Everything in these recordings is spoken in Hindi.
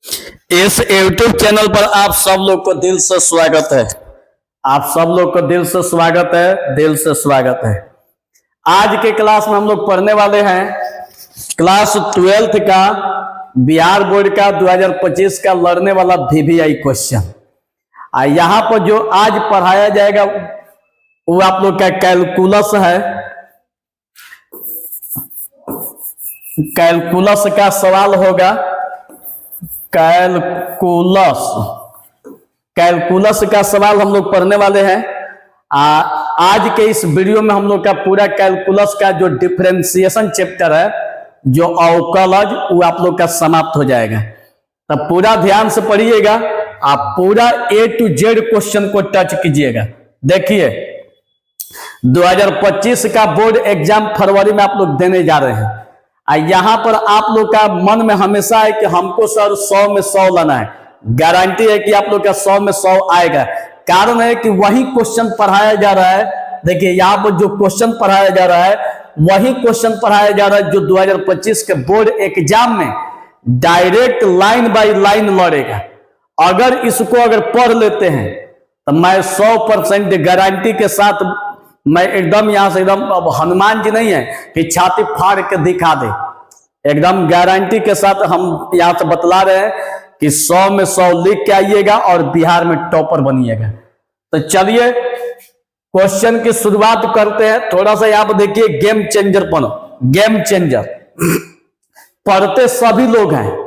इस YouTube चैनल पर आप सब लोग को दिल से स्वागत है। आप सब लोग को दिल से स्वागत है, दिल से स्वागत है। आज के क्लास में हम लोग पढ़ने वाले हैं क्लास 12th का बिहार बोर्ड का 2025 का लड़ने वाला VVI क्वेश्चन। यहाँ पर जो आज पढ़ाया जाएगा वो आप लोग का कैलकुलस है। कैलकुलस का सवाल होगा। कैलकुलस का सवाल हम लोग पढ़ने वाले हैं। आज के इस वीडियो में हम लोग का पूरा कैलकुलस का जो डिफरेंशिएशन चैप्टर है, जो अवकलज, वो आप लोग का समाप्त हो जाएगा। तब पूरा ध्यान से पढ़िएगा। आप पूरा A to Z क्वेश्चन को टच कीजिएगा। देखिए 2025 का बोर्ड एग्जाम फरवरी में आप लोग देने जा रहे हैं। यहाँ पर आप लोग का मन में हमेशा है कि हमको सर 100 में 100 लाना है। गारंटी है कि आप लोग का 100 में 100 आएगा। कारण है कि वही क्वेश्चन पढ़ाया जा रहा है। देखिए यहाँ पर जो क्वेश्चन पढ़ाया जा रहा है वही क्वेश्चन पढ़ाया जा रहा है जो 2025 के बोर्ड एग्जाम में डायरेक्ट लाइन बाय लाइन लड़ेगा। अगर इसको पढ़ लेते हैं तो मैं 100% गारंटी के साथ मैं एकदम यहां से एकदम, अब हनुमान जी नहीं है कि छाती फाड़ के दिखा दे, एकदम गारंटी के साथ हम यहां से बतला रहे हैं कि 100 में 100 लिख के आइएगा और बिहार में टॉपर बनिएगा। तो चलिए क्वेश्चन की शुरुआत करते हैं। थोड़ा सा यहाँ पर देखिए गेम चेंजर पढ़ो। गेम चेंजर पढ़ते सभी लोग हैं,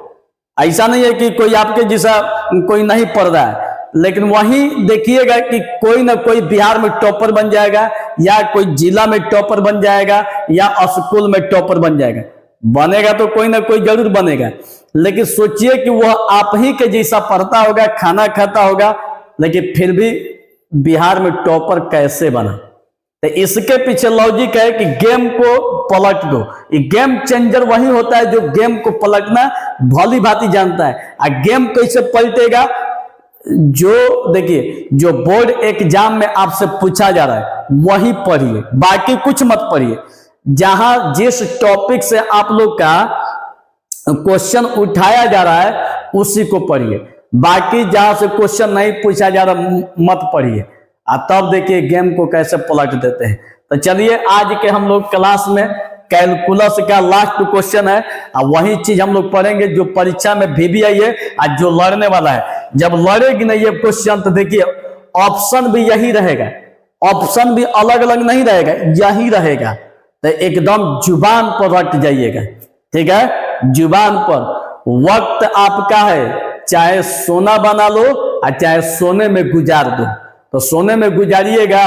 ऐसा नहीं है कि कोई आपके जैसा कोई नहीं पढ़ रहा है, लेकिन वही देखिएगा कि कोई ना कोई बिहार में टॉपर बन जाएगा, या कोई जिला में टॉपर बन जाएगा, या स्कूल में टॉपर बन जाएगा। बनेगा तो कोई ना कोई जरूर बनेगा, लेकिन सोचिए कि वह आप ही के जैसा पढ़ता होगा, खाना खाता होगा, लेकिन फिर भी बिहार में टॉपर कैसे बना। तो इसके पीछे लॉजिक है कि गेम को पलट दो। ये गेम चेंजर वही होता है जो गेम को पलटना भली भांति जानता है। और गेम कैसे पलटेगा, जो देखिए जो बोर्ड एग्जाम में आपसे पूछा जा रहा है वही पढ़िए, बाकी कुछ मत पढ़िए। जहां जिस टॉपिक से आप लोग का क्वेश्चन उठाया जा रहा है उसी को पढ़िए, बाकी जहां से क्वेश्चन नहीं पूछा जा रहा मत पढ़िए। तब देखिए गेम को कैसे पलट देते हैं। तो चलिए आज के हम लोग क्लास में कैलकुलस का लास्ट क्वेश्चन है, और वही चीज हम लोग पढ़ेंगे जो परीक्षा में VVI है और जो लड़ने वाला है। जब लड़ेगी ना ये क्वेश्चन तो देखिए ऑप्शन भी यही रहेगा, ऑप्शन भी अलग अलग नहीं रहेगा, यही रहेगा। तो एकदम जुबान पर रट जाइएगा, ठीक है। जुबान पर वक्त आपका है, चाहे सोना बना लो और चाहे सोने में गुजार दो। तो सोने में गुजारिएगा,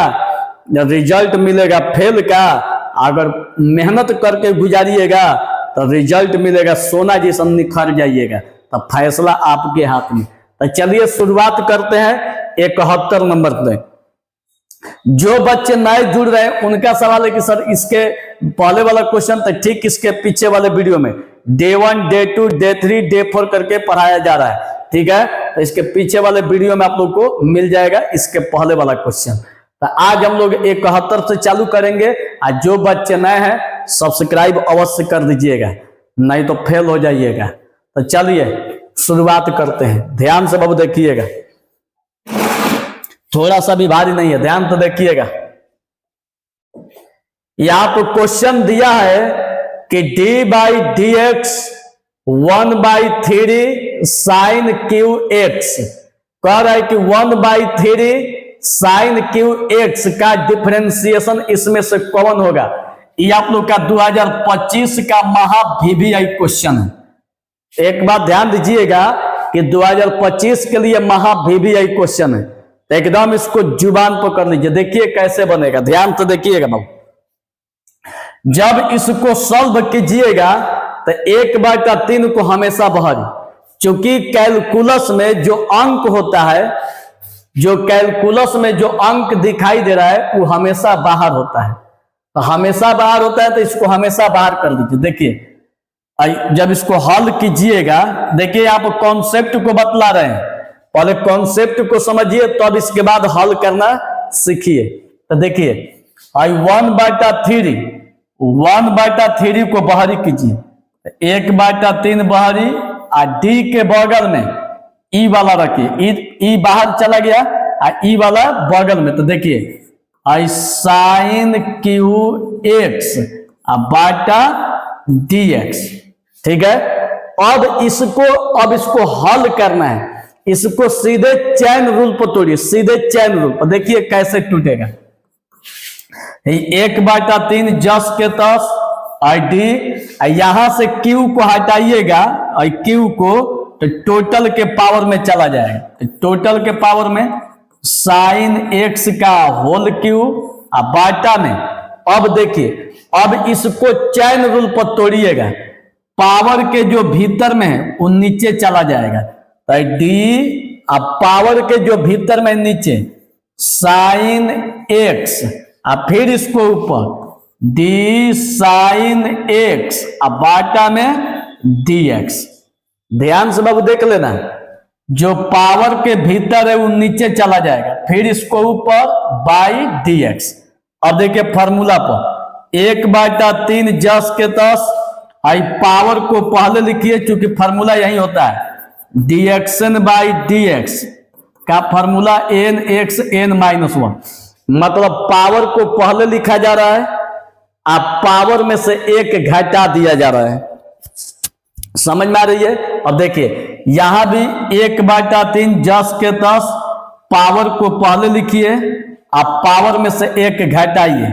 रिजल्ट मिलेगा फेल का। अगर मेहनत करके गुजारिएगा तो रिजल्ट मिलेगा सोना जैसा, निखर जाइएगा। तो फैसला आपके हाथ में। तो चलिए शुरुआत करते हैं 71 नंबर पे। जो बच्चे नए जुड़ रहे हैं उनका सवाल है कि सर इसके पहले वाला क्वेश्चन तो ठीक, इसके पीछे वाले वीडियो में Day 1 Day 2 Day 3 Day 4 करके पढ़ाया जा रहा है, ठीक है। तो इसके पीछे वाले वीडियो में आप लोग को मिल जाएगा इसके पहले वाला क्वेश्चन। तो आज हम लोग 71 से चालू करेंगे। और जो बच्चे नए हैं सब्सक्राइब अवश्य कर दीजिएगा, नहीं तो फेल हो जाइएगा। तो चलिए शुरुआत करते हैं। ध्यान से बाबू देखिएगा, थोड़ा सा भी भारी नहीं है, ध्यान तो देखिएगा। यहां पर क्वेश्चन दिया है कि d/dx 1/3 sin qx। कह रहा है कि 1/3 sin qx का डिफरेंशिएशन इसमें से कौन होगा। ये आप लोग का 2025 का महा VVI क्वेश्चन है। एक बात ध्यान दीजिएगा कि 2025 के लिए महा VVI क्वेश्चन है। तो एकदम इसको जुबान पर कर लीजिए। देखिए कैसे बनेगा, ध्यान से देखिएगा बाबू। जब इसको सॉल्व कीजिएगा तो 1/3 को हमेशा बाहर, क्योंकि कैलकुलस में जो अंक होता है, जो कैलकुलस में जो अंक दिखाई दे रहा है वो हमेशा बाहर होता है। तो हमेशा बाहर होता है तो इसको हमेशा बाहर कर दीजिए। देखिए जब इसको हल कीजिएगा, देखिए आप कॉन्सेप्ट को बतला रहे हैं, पहले कॉन्सेप्ट को समझिए तब इसके बाद हल करना सीखिए। तो देखिए 1/3 को बाहरी कीजिए, 1/3 बाहरी और डी के बगल में ई वाला रखिए, ई बाहर चला गया और ई वाला बगल में, तो देखिए आई साइन क्यू एक्स बाटा डी एक्स। ठीक है, अब इसको हल करना है, इसको सीधे चैन रूल पर तोड़िए, सीधे चैन रूल पर। देखिए कैसे टूटेगा, 1/3 जस के तस आई डी, यहां से क्यू को हटाइएगा और क्यू को, तो टोटल के पावर में चला जाएगा, तो टोटल के पावर में साइन एक्स का होल क्यू और बाटा में। अब देखिए, अब इसको चैन रूल पर तोड़िएगा, पावर के जो भीतर में है वो नीचे चला जाएगा, तो डी अब पावर के जो भीतर में नीचे साइन एक्स, और फिर इसको ऊपर डी साइन एक्स और बाटा में डी एक्स। ध्यान से बाबू देख लेना, जो पावर के भीतर है वो नीचे चला जाएगा, फिर इसको ऊपर बाई डी एक्स। अब देखिए फार्मूला पर 1/3 जस के तस, आई पावर को पहले लिखिए चूंकि फार्मूला यही होता है, dxn बाई dx का फार्मूला एन एक्स एन -1, मतलब पावर को पहले लिखा जा रहा है, आप पावर में से एक घटा दिया जा रहा है। समझ में आ रही है? अब देखिए यहां भी 1/3 जस के तस, पावर को पहले लिखिए, आप पावर में से एक घटाइए,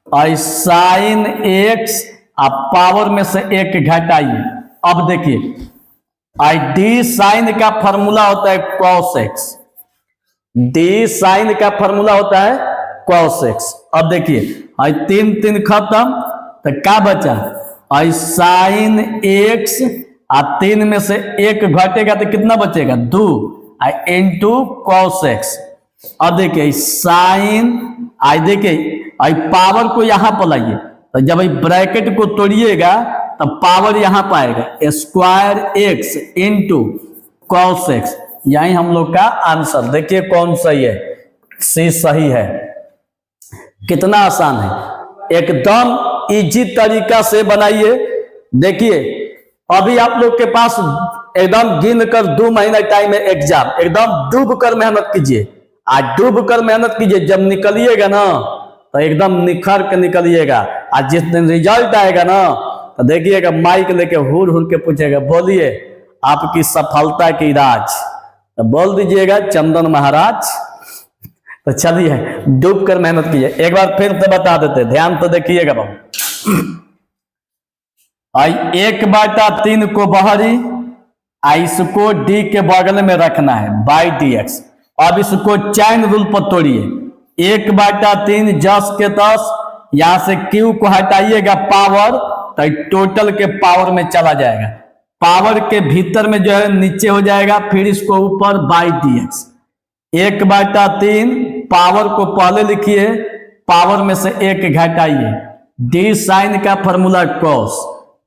और साइन एक्स आप पावर में से एक घटाइए। अब देखिए आई डी साइन का फॉर्मूला होता है कॉस एक्स, डी साइन का फॉर्मूला होता है कॉस एक्स। अब देखिए आई 3 खत्म, तो क्या बचा, आई साइन एक्स, और 3 में से एक घटेगा तो कितना बचेगा 2, इंटू कॉस एक्स। अब देखिए साइन, आई देखिए आई पावर को यहां पर लाइए, तो जब आई ब्रैकेट को तोड़िएगा तो पावर यहां पाएगा square x into cos x. यही हम लोग का आंसर। देखिए कौन सही है, सी सही है। कितना आसान है, एकदम इजी तरीका से बनाइए। देखिए अभी आप लोग के पास एकदम गिन कर 2 महीना टाइम है एग्जाम, एकदम डूब कर मेहनत कीजिए। आज डूब कर मेहनत कीजिए, जब निकलिएगा ना तो एकदम निखर के निकलिएगा। आज जिस दिन रिजल्ट आएगा ना तो देखिएगा माइक लेके हुर हुर के पूछेगा, बोलिए आपकी सफलता की राज, तो बोल दीजिएगा चंदन महाराज। तो चलिए डूब कर मेहनत कीजिए। एक बार फिर से बता देते, ध्यान तो देखिएगा बाबू। आई 1/3 को बाहरी, इसको डी के बगल में रखना है बाई डी एक्स। अब इसको चैन रूल पर तोड़िए, 1/3 जस के तस, यहां से क्यू को हटाइएगा पावर, तो टोटल के पावर में चला जाएगा, पावर के भीतर में जो है नीचे हो जाएगा, फिर इसको ऊपर बाई डी एक्स। 1/3 पावर को पहले लिखिए, पावर में से एक घटाइए, डी साइन का फॉर्मूला कॉस,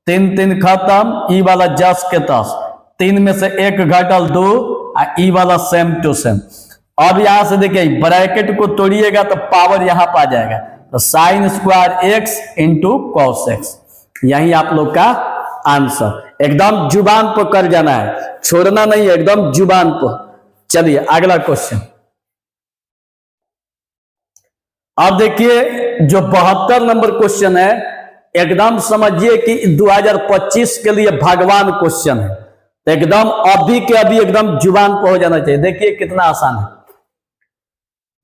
3 खत्म, ई वाला जस के तस, 3 में से एक घटल 2, ई वाला सेम टू सेम। अब यहां से देखिए ब्रैकेट को तोड़िएगा तो पावर यहां पर आ जाएगा, तो sine square x into cos x. यही आप लोग का आंसर। एकदम जुबान पर कर जाना है, छोड़ना नहीं है, एकदम जुबान पर। चलिए अगला क्वेश्चन। अब देखिए जो 72 नंबर क्वेश्चन है, एकदम समझिए कि 2025 के लिए भगवान क्वेश्चन है, तो एकदम अभी के अभी एकदम जुबान पर हो जाना चाहिए। देखिए कितना आसान है।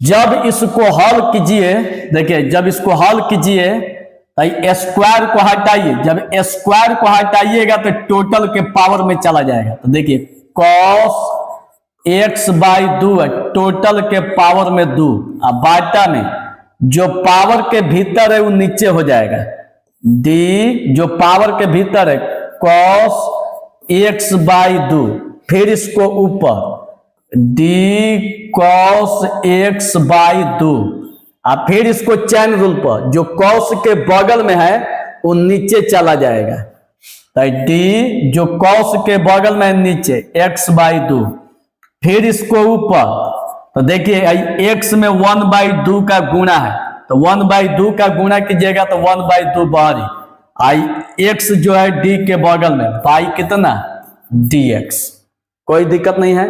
जब इसको हल कीजिए, देखिए जब इसको हल कीजिए तो स्क्वायर को हटाइए, जब स्क्वायर को हटाइएगा तो टोटल के पावर में चला जाएगा। तो देखिए कॉस एक्स बाई 2 है, टोटल के पावर में 2, और बाटा में जो पावर के भीतर है वो नीचे हो जाएगा, डी जो पावर के भीतर है कॉस एक्स बाई 2, फिर इसको ऊपर डी कॉस एक्स बाई 2, और फिर इसको चैन रूल पर जो कॉस के बगल में है वो नीचे चला जाएगा, तो डी जो कॉस के बगल में नीचे एक्स बाई 2, फिर इसको ऊपर, तो देखिए एक्स में 1/2 का गुणा है, तो 1/2 का गुणा कीजिएगा तो 1/2 बाहरी, आई एक्स जो है डी के बगल में, बाई कितना dx। कोई दिक्कत नहीं है।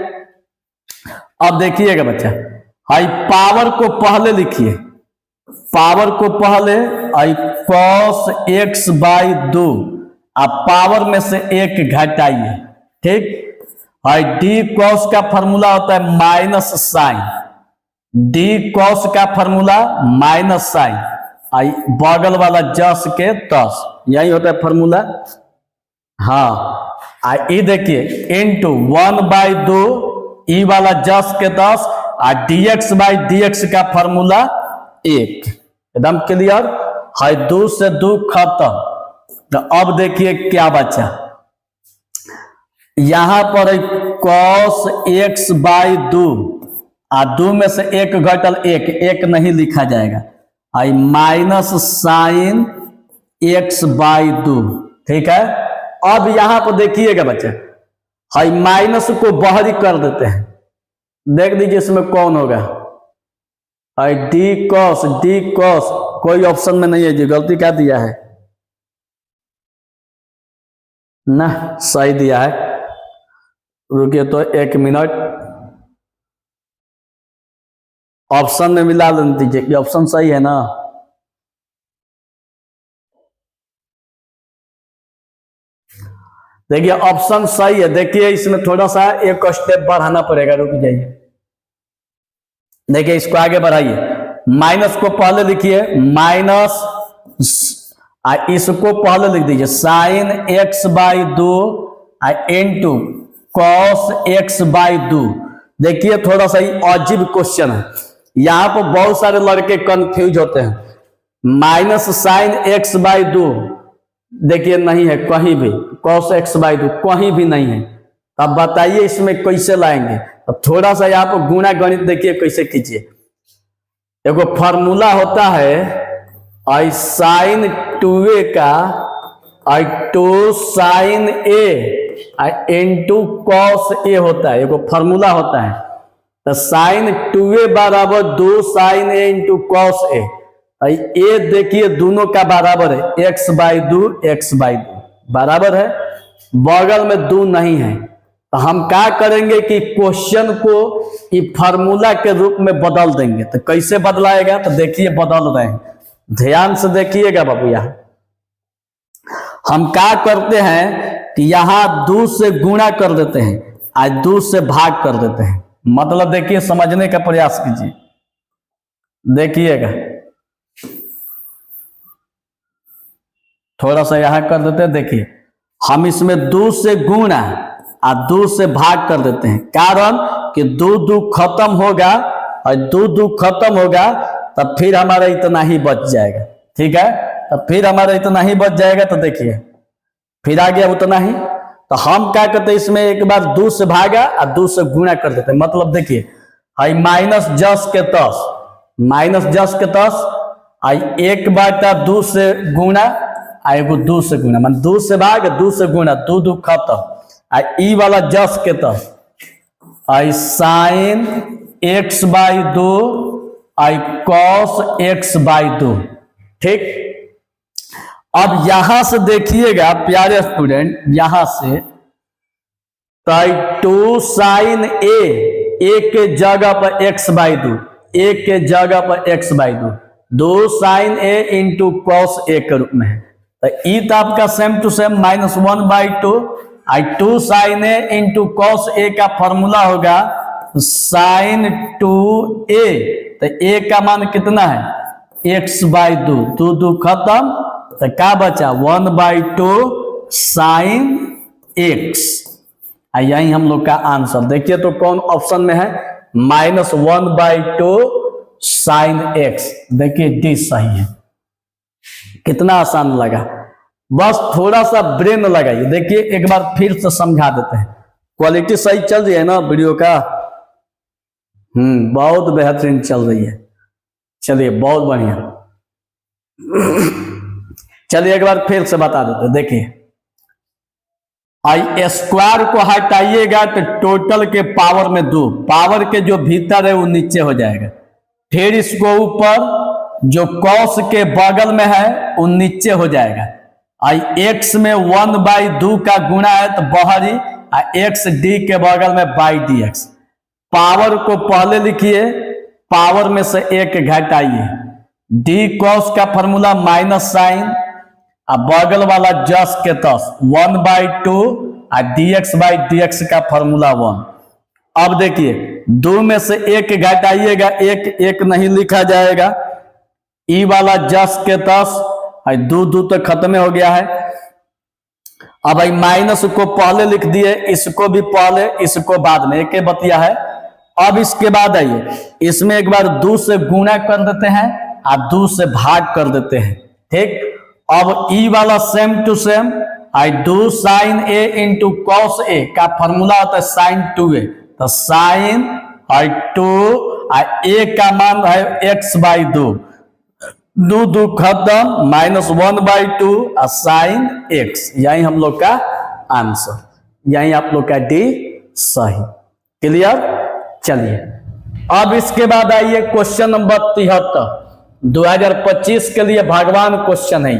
अब देखिएगा बच्चा, हाई पावर को पहले लिखिए, पावर को पहले आई cos x बाई 2, आप पावर में से एक घटाइए, ठीक। हाई डी कॉस का फॉर्मूला होता है माइनस साइन, डी कॉस का फॉर्मूला माइनस साइन, आई बगल वाला जस के तस, यही होता है फॉर्मूला। हाँ, ये देखिए इंटू 1/2 ई वाला जस के 10 और dx बाई dx का फॉर्मूला 1। एकदम क्लियर है। 2 से 2 खत्म। तो अब देखिए क्या बचा, यहां पर cos x बाई 2 और 2 में से 1 घटल 1 नहीं लिखा जाएगा, आई माइनस साइन x बाई 2, ठीक है। अब यहां पर देखिएगा बच्चे, हाई माइनस को बाहरी कर देते हैं, देख दीजिए इसमें कौन होगा, हाई डी कॉस कोई ऑप्शन में नहीं है जी, गलती क्या दिया है ना, सही दिया है। रुकिए तो 1 मिनट, ऑप्शन में मिला दीजिए कि ऑप्शन सही है ना। देखिए ऑप्शन सही है। देखिए इसमें थोड़ा सा एक स्टेप बढ़ाना पड़ेगा, रुक जाइए। देखिए इसको आगे बढ़ाइए, माइनस को पहले लिखिए माइनस, इसको पहले लिख दीजिए sine x by 2 into cos x by 2। देखिए थोड़ा सा अजीब क्वेश्चन है, यहां पर बहुत सारे लड़के कंफ्यूज होते हैं। माइनस साइन x बाई 2 देखिए नहीं है कहीं भी, cos x बाई 2 कहीं भी नहीं है। अब बताइए इसमें कैसे लाएंगे। अब थोड़ा सा यहाँ पर गुणा गणित देखिए कैसे कीजिए। एगो फॉर्मूला होता है आई साइन 2a का आई 2 sine a into cos a होता है, एगो फॉर्मूला होता है। तो साइन 2a बराबर 2 sine a into cos a, ए देखिए दोनों का बराबर है, x बाई 2 बराबर है, बगल में 2 नहीं है। तो हम क्या करेंगे कि क्वेश्चन को ये फार्मूला के रूप में बदल देंगे। तो कैसे बदलाएगा, तो देखिए बदल रहे हैं, ध्यान से देखिएगा बाबू। यहां हम क्या करते हैं कि यहां 2 से गुणा कर देते हैं, आज 2 से भाग कर देते हैं। मतलब देखिए समझने का प्रयास कीजिए, देखिएगा थोड़ा सा यहां कर देते हैं। देखिए हम इसमें 2 से गुणा और 2 से भाग कर देते हैं, कारण कि 2 खत्म होगा और 2 खत्म होगा, तब फिर हमारा इतना ही बच जाएगा, ठीक है। तब फिर हमारा इतना ही बच जाएगा। तो देखिए फिर आ गया उतना ही। तो हम क्या करते हैं, इसमें एक बार 2 से भागा और 2 से गुणा कर देते हैं। मतलब देखिए आई माइनस जस के 10 आई 1/2 से गुणा, आई 2 से गुणा, मान 2 से भाग 2 से गुणा, 2 खत्म, आई ई वाला जस के 10 I sine x by 2 I cos x by 2, ठीक। अब यहां से देखिएगा प्यारे स्टूडेंट, यहां से 2 साइन a के जगह पर x बाई 2, a के जगह पर x by 2 sine a into cos a के रूप में है। तो ई तो आपका सेम टू सेम -1/2 आई 2 sine a into cos a का फॉर्मूला होगा साइन 2a। तो a का मान कितना है, x बाई 2 खत्म, तो क्या बचा 1/2 साइन x। यही हम लोग का आंसर। देखिए तो कौन ऑप्शन में है, -1/2 साइन x। देखिए डी सही है। कितना आसान लगा, बस थोड़ा सा ब्रेन लगाइए। देखिए एक बार फिर से समझा देते हैं। क्वालिटी सही चल रही है ना वीडियो का, बहुत बेहतरीन चल रही है। चलिए बहुत बढ़िया। चलिए एक बार फिर से बता देते हैं। देखिए आई स्क्वायर को हटाइएगा तो टोटल के पावर में 2, पावर के जो भीतर है वो नीचे हो जाएगा। फिर इसको ऊपर जो कॉस के बगल में है वो नीचे हो जाएगा। आई x में 1/2 का गुणा है तो बाहरी एक्स डी के बगल में बाई डी एक्स। पावर को पहले लिखिए, पावर में से एक घटाइए, डी कॉस का फॉर्मूला माइनस साइन, अब बगल वाला जस के तस 1/2 और dx बाई dx का फॉर्मूला 1। अब देखिए 2 में से एक घटाइएगा, एक नहीं लिखा जाएगा, ई वाला जस के तस, दो तो खत्म हो गया है। अब भाई माइनस को पहले लिख दिए, इसको भी पहले, इसको बाद में, एक बतिया है। अब इसके बाद आइए, इसमें एक बार 2 से गुणा कर देते हैं और 2 से भाग कर देते हैं, ठीक। अब ई वाला same to same, I 2 sine A into cos A का फॉर्मूला होता है साइन 2a, तो साइन और 2 ए का मान है x/2, 2 खत्म, -1/2 और साइन x, यही हम लोग का आंसर, यही आप लोग का डी सही। क्लियर? चलिए अब इसके बाद आइए क्वेश्चन नंबर 73, 2025 के लिए भगवान क्वेश्चन है,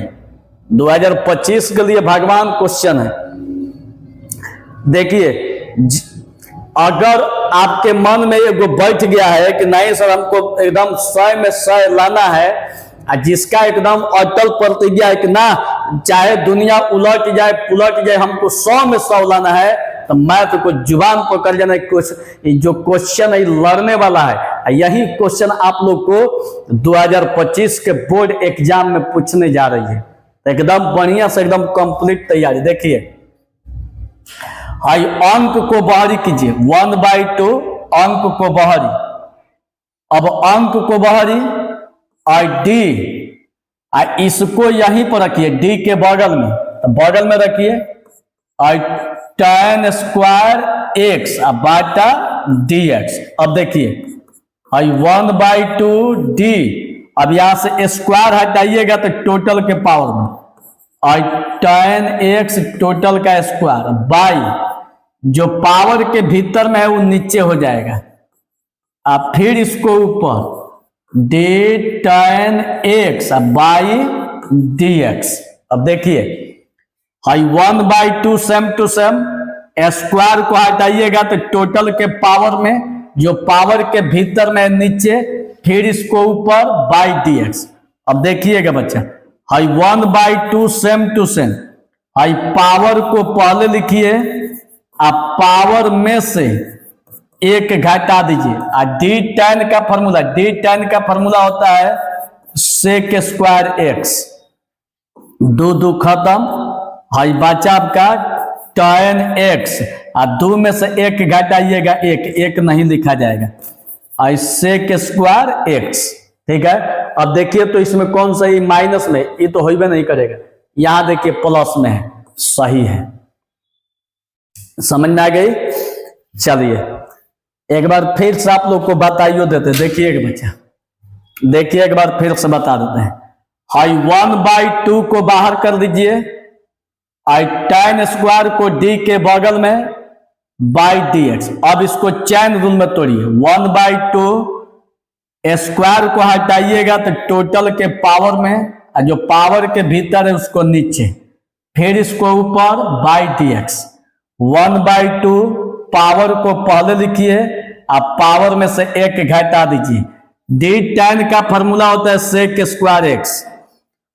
2025 के लिए भगवान क्वेश्चन है। देखिए अगर आपके मन में ये बैठ गया है कि नहीं सर हमको एकदम 100 में 100 लाना है, जिसका एकदम अटल प्रतिज्ञा है कि ना चाहे दुनिया उलट जाए पुलट जाए हमको 100 में 100 लाना है, तो मैथ को जुबान पकड़ जाना, जो क्वेश्चन है लड़ने वाला है। यही क्वेश्चन आप लोग को 2025 के बोर्ड एग्जाम में पूछने जा रही है, तो एकदम बढ़िया से एकदम कंप्लीट तैयारी। देखिए अंक को बाहरी कीजिए, 1/2 अंक को बाहरी, अब अंक को बाहरी और डी, इसको यहीं पर रखिए डी के बगल में, तो बगल में रखिए और tan स्क्वायर x बाटा dx। अब देखिए 1/2 d, अब यहां से स्क्वायर हटाइएगा तो टोटल के पावर में, और tan x टोटल का स्क्वायर बाई जो पावर के भीतर में है वो नीचे हो जाएगा, अब फिर इसको ऊपर d tan x by dx। अब देखिए 1/2 सेम टू सेम, स्क्वायर को हटाइएगा तो टोटल के पावर में जो पावर के भीतर में नीचे, फिर इसको ऊपर बाई dx। अब देखिएगा बच्चा 1/2 सेम टू सेम, पावर को पहले लिखिए, आप पावर में से एक घटा दीजिए, और डी tan का फॉर्मूला, डी tan का फॉर्मूला होता है sec स्क्वायर x, 2 खत्म, बचा आपका tan x, और 2 में से एक घटाइएगा, एक नहीं लिखा जाएगा, sec स्क्वायर x, ठीक है। अब देखिए तो इसमें कौन सा ही माइनस में, ये तो हो नहीं करेगा, यहां देखिए प्लस में है, सही है। समझ में आ गई? चलिए एक बार फिर से आप लोग को बताइए देते, देखिए बच्चा, देखिए एक बार फिर से बता देते हैं। 1/2 को बाहर कर दीजिए, tan स्क्वायर को d के बगल में बाई dx। अब इसको चैन रूल में तोड़िए, 1/2 स्क्वायर को हटाइएगा तो टोटल के पावर में, जो पावर के भीतर है उसको नीचे, फिर इसको ऊपर बाई dx। 1/2 पावर को पहले लिखिए, आप पावर में से एक घटा दीजिए, d tan का फॉर्मूला होता है sec स्क्वायर x,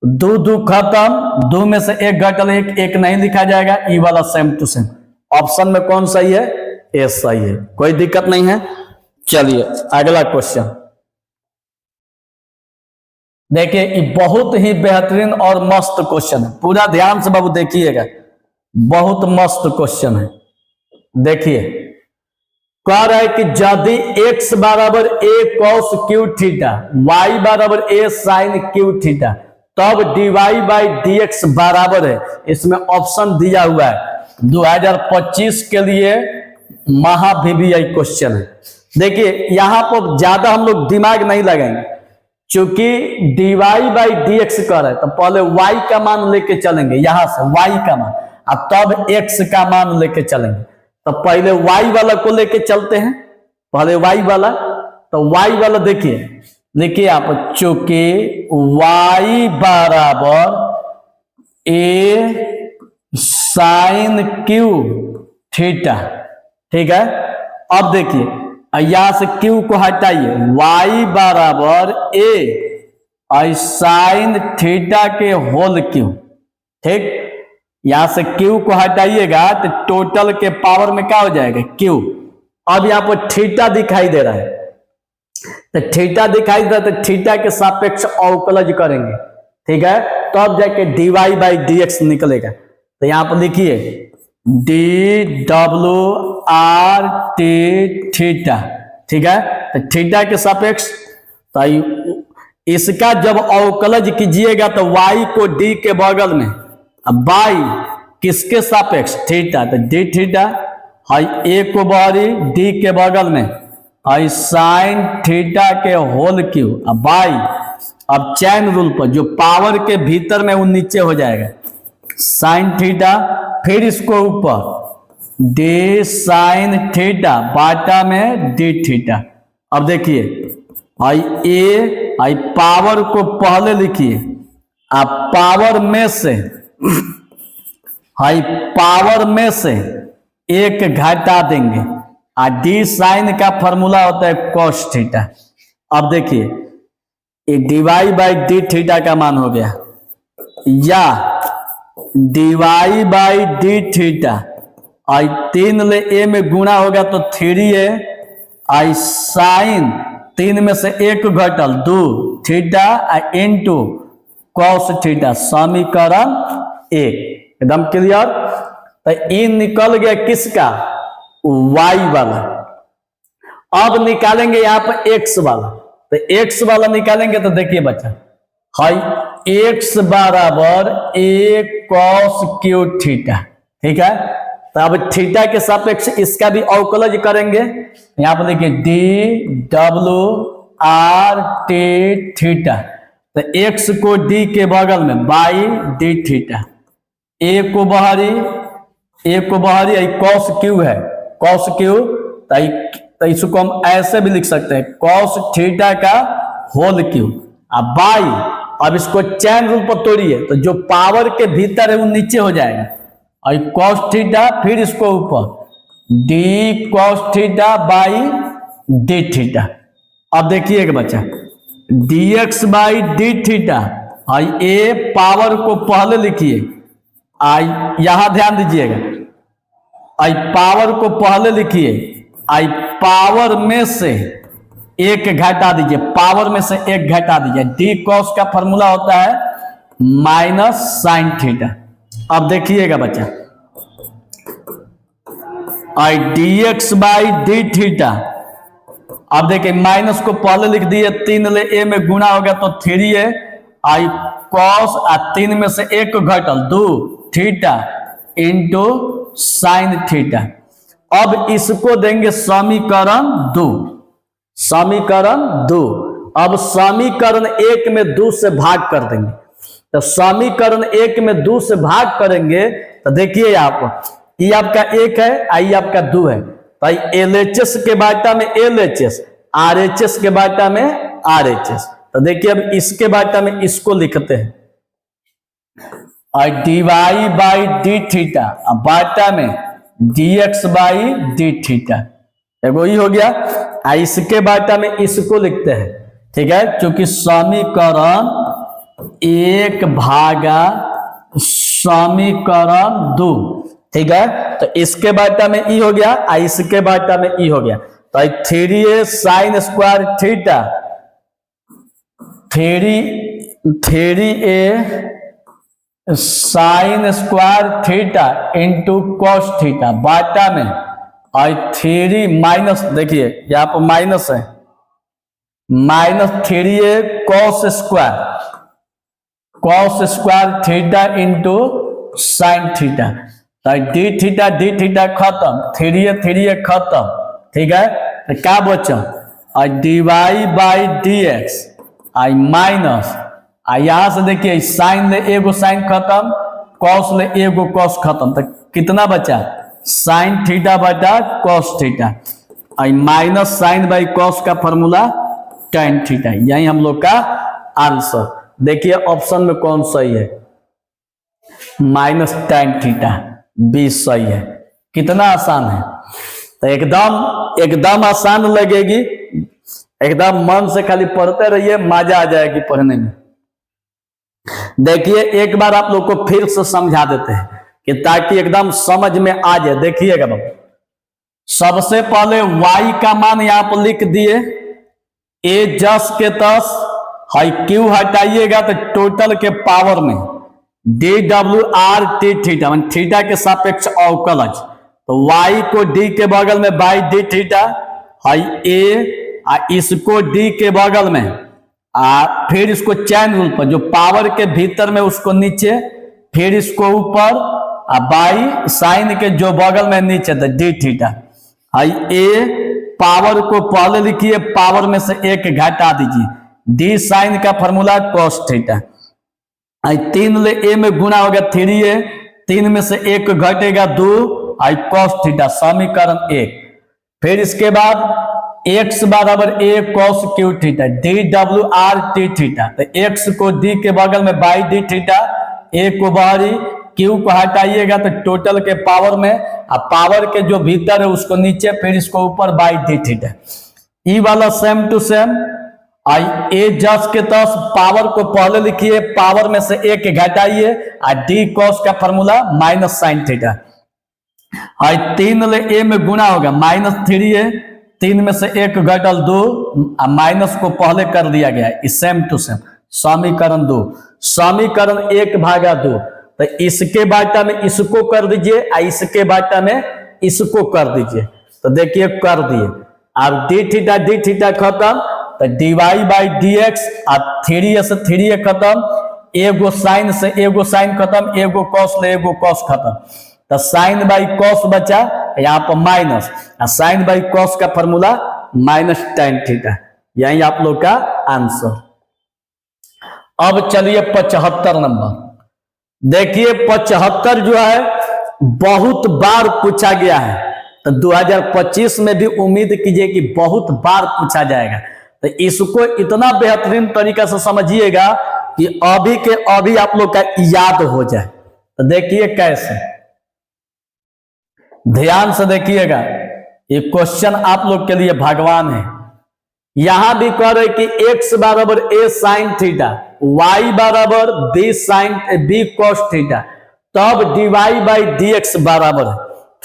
2 खत्म, 2 में से एक घटल, एक नहीं लिखा जाएगा, ई वाला सेम टू सेम। ऑप्शन में कौन सही है? ए सही है, कोई दिक्कत नहीं है। चलिए अगला क्वेश्चन देखिए, ये बहुत ही बेहतरीन और मस्त क्वेश्चन है, पूरा ध्यान से बाबू देखिएगा, बहुत मस्त क्वेश्चन है। देखिए कह रहा है कि यदि x बराबर a cos q theta, y बराबर a sin q थीटा, तब dy बाई dx बराबर है, इसमें ऑप्शन दिया हुआ है 2025 के लिए महाभिविआई क्वेश्चन है। देखिए यहां पर ज्यादा हम लोग दिमाग नहीं लगाएंगे, क्योंकि dy बाई dx कर है, तो पहले y का मान लेके चलेंगे, यहां से y का मान, और तब x का मान लेके चलेंगे। तो पहले y वाला को लेके चलते हैं, पहले y वाला, तो y वाला देखिए आप, चूंकि y बराबर a sin q थीटा। ठीक है, अब देखिए यहां से Q को हटाइए, y बराबर a साइन थीटा के होल क्यू। ठीक, यहां से Q को हटाइएगा तो टोटल के पावर में क्या हो जाएगा Q। अब यहां पर थीटा दिखाई दे रहा है, तो थीटा दिखाई दे रहा है तो थीटा के सापेक्ष अवकलज करेंगे। ठीक है, तो अब जाके dy बाई डी एक्स निकलेगा। तो यहां पर लिखिए D W R T theta. ठीक है, तो थीटा के सापेक्ष, तो इसका जब अवकलज कीजिएगा तो y को d के बगल में, बाई किसके सापेक्ष थीटा, तो डी थीटा, हाई a को बारी d के बगल में, हाई साइन थीटा के होल क्यू, बाई अब चैन रूल पर जो पावर के भीतर में वो नीचे हो जाएगा साइन थीटा, फिर इसको ऊपर डी साइन थीटा बाटा में डी थीटा। अब देखिए आई ए आई पावर को पहले लिखिए, आप पावर में से हाई पावर में से एक घटा देंगे, डी साइन का फॉर्मूला होता है कॉस थीटा। अब देखिए ये डीवाई बाई डी थीटा का मान हो गया, या डीवाई बाई डी थीटा आई 3 ले ए में गुणा होगा तो 3a आई साइन 3 में से 1 घटल 2 थीटा इंटू कॉस थीटा, समीकरण 1। एकदम क्लियर। तो ये निकल गया किसका, y वाला। अब निकालेंगे यहाँ पर x वाला, तो x वाला निकालेंगे तो देखिए बच्चा, हाई x बराबर a cos q थीटा। ठीक है, तो अब थीटा के सापेक्ष इसका भी अवकलज करेंगे। यहाँ पर देखिए D W R T theta, तो x को d के बगल में बाई डी थीटा, a को बाहरी कॉस क्यू है, कॉस क्यू, तो इसको हम ऐसे भी लिख सकते हैं कॉस थीटा का होल क्यू, अब बाई, अब इसको चैन रूल पर तोड़िए तो जो पावर के भीतर है वो नीचे हो जाएगा, और कॉस थीटा, फिर इसको ऊपर D cos theta by D theta. अब देखिएगा बच्चा dx by D theta, I A power को पहले लिखिए, आई यहां ध्यान दीजिएगा, आई पावर को पहले लिखिए, आई पावर में से एक घटा दीजिए, पावर में से एक घटा दीजिए, डी कॉस का फॉर्मूला होता है माइनस साइन थीटा। अब देखिएगा बच्चा आई dx बाई डी थीटा, अब देखिए माइनस को पहले लिख दिए, 3 ले ए में गुणा हो गया तो 3a आई कॉस 3 में से 1 घटल 2 थीटा इंटू साइन थीटा। अब इसको देंगे समीकरण 2, समीकरण 2। अब समीकरण 1 में 2 से भाग कर देंगे, तो समीकरण 1 में 2 से भाग करेंगे तो देखिए आप, ये आपका 1 है, आई आपका 2 है, तो LHS के बाटा में LHS, RHS के बाटा में RHS। तो देखिए अब इसके बाटा में इसको लिखते हैं, और dy बाई डी थीटा, अब बाटा में dx बाई डी थीटा, एगो ही हो गया। इसके बाटा में इसको लिखते हैं, ठीक है, क्योंकि समीकरण 1 भागा समीकरण 2, ठीक है, तो इसके बाटा में ई हो गया, इसके बाटा में ई हो गया, तो 3a sine square theta, 3a sine square theta into cos theta बाटा में, और 3 माइनस, देखिए यहाँ पर माइनस है, minus 3a cos square theta into sine theta, तो डी थीटा खत्म, 3a खत्म, ठीक है, तो क्या बचा, और dy by D X, I minus, यहां से देखिए साइन ले एगो साइन खत्म, कॉस ले एगो कॉस खत्म, तो कितना बचा, साइन थीटा बटा कॉस थीटा, आई माइनस साइन बाई कॉस का फॉर्मूला tan थीटा। यही हम लोग का आंसर। देखिए ऑप्शन में कौन सही है, माइनस tan थीटा, 20 सही है। कितना आसान है। तो एकदम आसान लगेगी, एकदम मन से खाली पढ़ते रहिए, मजा आ जाएगी पढ़ने में। देखिए एक बार आप लोग को फिर से समझा देते हैं कि ताकि एकदम समझ में आ जाए। देखिएगा बाबू, सबसे पहले y का मान यहां पर लिख दिए, a जस के तस है, q हटाइएगा तो टोटल के पावर में DWR थीटा, थीटा के सापेक्ष अवकलज। तो y को d के बगल में बाई डी थीटा है a, इसको d के बगल में फिर इसको चैन रूल पर, जो पावर के भीतर में उसको नीचे, फिर इसको ऊपर बाई साइन के जो बगल में नीचे, तो डी थीटा है a। पावर को पहले लिखिए, पावर में से एक घटा दीजिए, डी साइन का फॉर्मूला कॉस थीटा। 3 ले a में गुना होगा 3a, 3 में से एक घटेगा 2 कॉस थीटा, समीकरण 1। फिर इसके बाद x बराबर a cos Q theta, DWR theta. तो x को d के बगल में बाई डी थीटा, a को बाहरी, q को हटाइएगा तो टोटल के पावर में, पावर के जो भीतर है उसको नीचे, फिर इसको ऊपर बाई डी थीटा। ई वाला सेम टू सेम a जस के तस, पावर को पहले लिखिए, पावर में से एक घटाइए, d कॉस का फॉर्मूला माइनस साइन थीटा। 3 ले a में गुना होगा -3a, 3 में से एक घटल 2, माइनस को पहले कर दिया गया है, सेम टू सेम, समीकरण 2। समीकरण 1/2, तो इसके बाटा में इसको कर दीजिए, इसके बाटा में इसको कर दीजिए। तो देखिए कर दिए, अब डी थीटा खत्म, तो डीवाई बाई डी एक्स, अब 3a से 3a खत्म, एगो साइन से एगो साइन खत्म, एगो कॉस ले एगो कॉस खत्म, तो साइन बाई कॉस बचा, यहाँ पर माइनस, साइन बाई कॉस का फॉर्मूला माइनस tan थीटा। यही आप लोग का आंसर। अब चलिए 75 नंबर। देखिए 75 जो है बहुत बार पूछा गया है, तो 2025 में भी उम्मीद कीजिए कि बहुत बार पूछा जाएगा। तो इसको इतना बेहतरीन तरीका से समझिएगा कि अभी के अभी आप लोग का याद हो जाए। तो देखिए कैसे, ध्यान से देखिएगा, ये क्वेश्चन आप लोग के लिए भगवान है। यहां भी कह रहे कि x बराबर a साइन थीटा, y बराबर b कॉस थीटा, तब dy बाई dx बराबर है।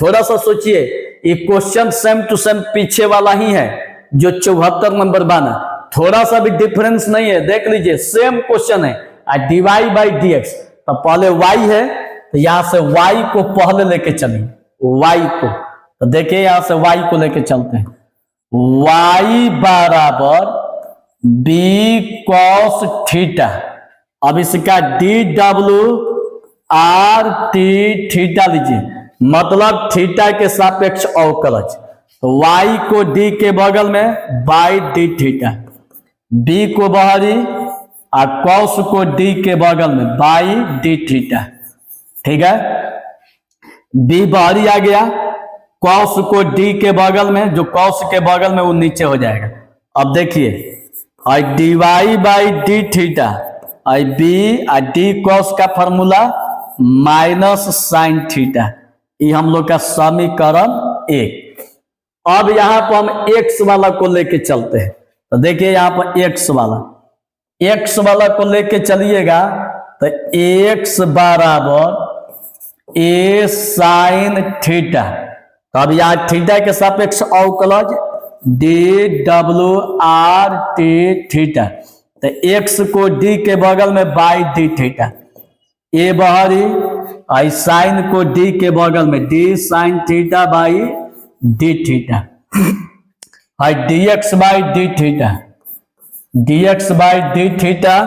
थोड़ा सा सोचिए, ये क्वेश्चन सेम टू सेम पीछे वाला ही है जो 74 नंबर बना, थोड़ा सा भी डिफरेंस नहीं है। देख लीजिए सेम क्वेश्चन है, dy बाई dx, तो पहले y है, तो यहां से y को पहले लेके चलिए, y को, तो देखिए यहां से y को लेके चलते हैं, y बराबर b कॉस थीटा। अब इसका DWR थीटा लीजिए, मतलब थीटा के सापेक्ष अवकलज। तो y को d के बगल में बाई डी थीटा, b को बाहरी और कॉस को d के बगल में बाई डी थीटा। ठीक है, b बाहरी आ गया, कॉस को d के बगल में, जो कॉस के बगल में वो नीचे हो जाएगा। अब देखिए dy by D theta, b D cos का फॉर्मूला माइनस साइन थीटा, ये हम लोग का समीकरण 1। अब यहां पर हम x वाला को लेके चलते हैं। तो देखिए यहां पर x वाला को लेके चलिएगा, तो x बराबर a साइन थीटा। तो अब यहाँ थीटा के सापेक्ष अवकलज DWR थीटा, तो x को d के बगल में बाई डी थीटा, a बाहरी, आई साइन को d के बगल में d sine theta by D theta, आई dx by D theta, dx by D theta,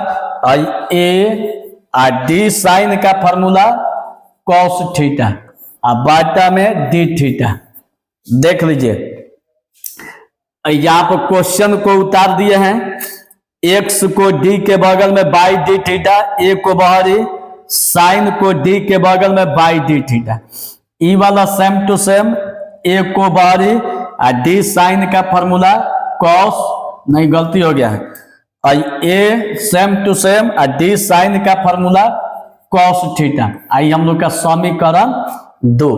आई a d साइन का फॉर्मूला कॉस थीटा, अब बाटा में डी थीटा। देख लीजिए यहां पर क्वेश्चन को उतार दिए हैं, x को d के बगल में बाई डी थीटा, a को बाहरी, साइन को d के बगल में बाई डी थीटा, ई वाला सेम टू सेम, a को बाहरी और d साइन का फॉर्मूला कॉस, नहीं गलती हो गया है, a सेम टू सेम और d साइन का फॉर्मूला कॉस थीटा। आई हम लोग का समीकरण 2।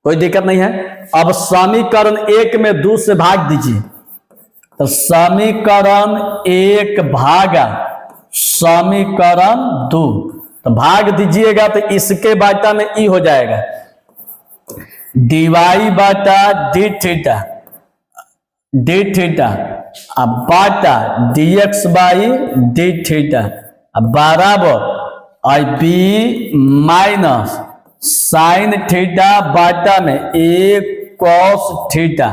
कोई दिक्कत नहीं है। अब समीकरण 1 में 2 से भाग दीजिए, तो समीकरण 1 भागा समीकरण 2, तो भाग दीजिएगा तो इसके बाटा में ई हो जाएगा dy बाटा डी थीटा अब बाटा dx बाई डी थीटा बराबर आई बी माइनस साइन थीटा बाटा में a cos theta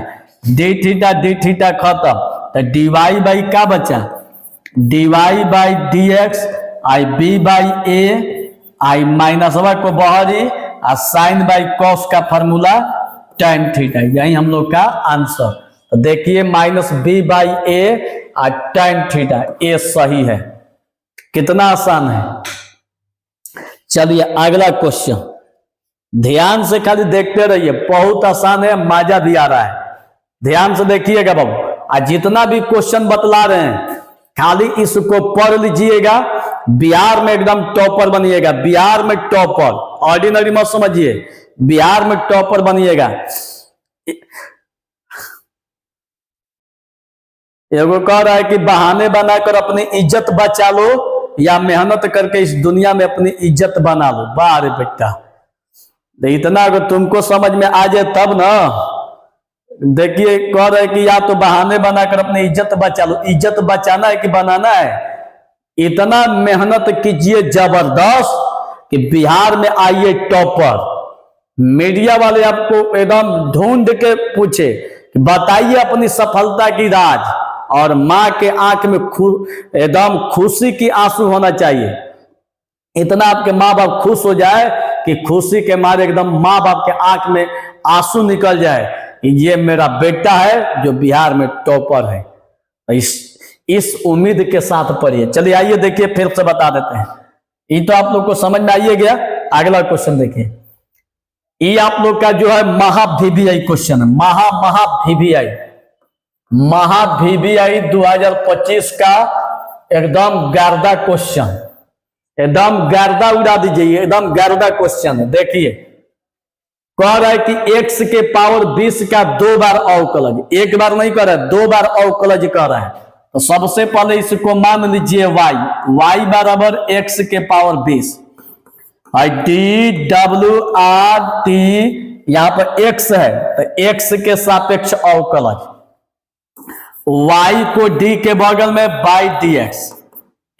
D theta खत्म, तो dy बाई क्या बचा, dy बाई डी एक्स आई बी बाई ए आई माइनस को बहरी और साइन बाई कॉस का फॉर्मूला tan थीटा, यही हम लोग का आंसर। तो देखिए माइनस बी बाई ए और tan थीटा, ए सही है। कितना आसान है। चलिए अगला क्वेश्चन, ध्यान से खाली देखते रहिए, बहुत आसान है, मजा भी आ रहा है। ध्यान से देखिएगा बाबू, आज जितना भी क्वेश्चन बतला रहे हैं खाली इसको पढ़ लीजिएगा, बिहार में एकदम टॉपर बनिएगा। बिहार में टॉपर, ऑर्डिनरी मत समझिए, बिहार में टॉपर बनिएगा। एगो कह रहा है कि बहाने बनाकर अपनी इज्जत बचा लो या मेहनत करके इस दुनिया में अपनी इज्जत बना लो। वाह रे बेटा, इतना अगर तुमको समझ में आ जाए तब ना। देखिए कह रहे कि या तो बहाने बनाकर अपनी इज्जत बचा लो, इज्जत बचाना है कि बनाना है। इतना मेहनत कीजिए जबरदस्त कि बिहार में आइए टॉपर। मीडिया वाले आपको एकदम ढूंढ के पूछे कि बताइए अपनी सफलता की राज, और माँ के आंख में एकदम खुशी की आंसू होना चाहिए। इतना आपके माँ बाप खुश हो जाए कि खुशी के मारे एकदम माँ बाप के आंख में आंसू निकल जाए, ये मेरा बेटा है जो बिहार में टॉपर है। इस उम्मीद के साथ पढ़िए। चलिए आइए देखिए, फिर से बता देते हैं। ये तो आप लोग को समझ में आइए गया। अगला क्वेश्चन देखिए, ये आप लोग का जो है महा-VVI क्वेश्चन है। महा-VVI 2025 का एकदम गर्दा क्वेश्चन, एकदम गर्दा उड़ा दीजिए, एकदम गर्दा क्वेश्चन है। देखिए कह रहा है कि x के पावर 20 का 2 बार अवकलज, एक बार नहीं कह रहा है, 2 बार अवकलज कह रहा है। तो सबसे पहले इसको मान लीजिए y बराबर x के पावर 20, DWRT, यहाँ पर x है तो x के सापेक्ष अवकलज, y को d के बगल में बाई dx,